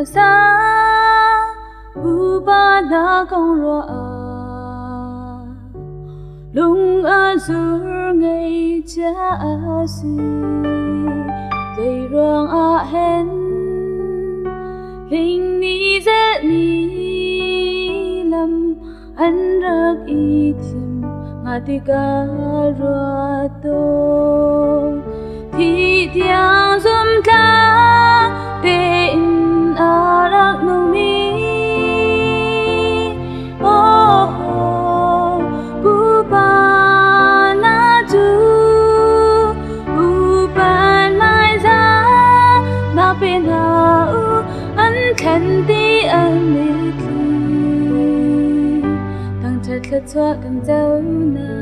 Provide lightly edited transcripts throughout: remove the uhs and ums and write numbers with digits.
sa bu ba na công ro a lung a zur ngày cha a si dây rong a hen linh ni dễ ni lam an rak i thim ngati ka ro to thi tiang zum ta te in arak no mi oh bu ba na tu bu ban mai za na bên ha u an khen ti an mi thi tang chật lật xoaกันเจ้านา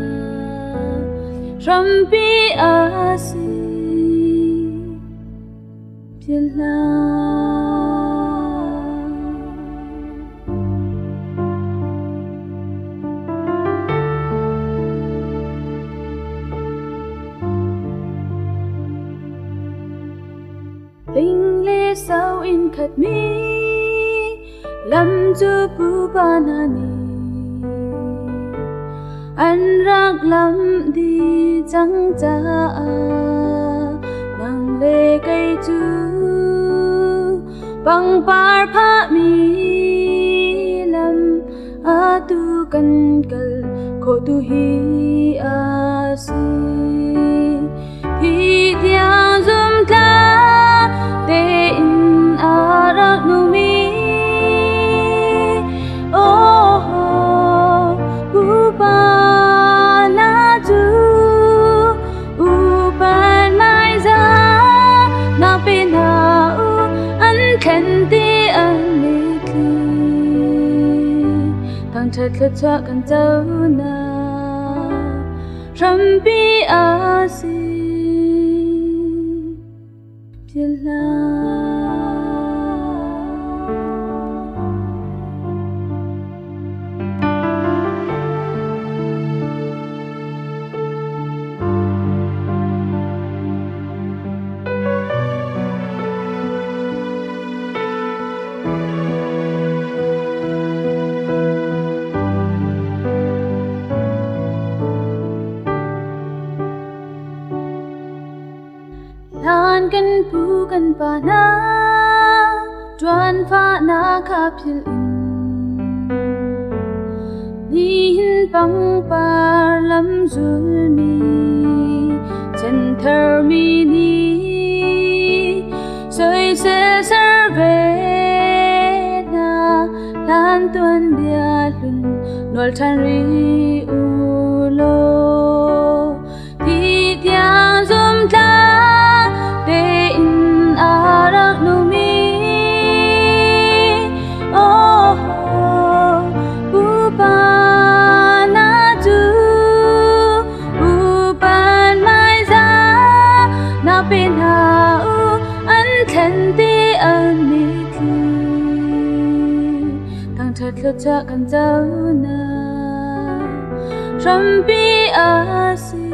รำปีอาซีPiala Linh lê sao in khát mi Lâm chu bu ba na ni An rắc lắm đi chẳng cha Nang lê cây chu Bang par pha mi lam a tu kan kal ko tu hi a si hi tiang zum ta te in a rak nu mi oh bu ba na tu u ban mai za na pe na khen ti an mi thi tang chật lật xoaกันเจ้านารำปีอาซีเพียลาLanกันปูกันปานาจวนฟ้านาคาพิลอินนี่หินปังปาลำจุลมีจันทร์มีนีสวยเสสเวนาลานตวนเดียลุนนวลทันรีอุโลที่เตียงซุมตาchật lật chaกันเจ้านา รำปีอาซี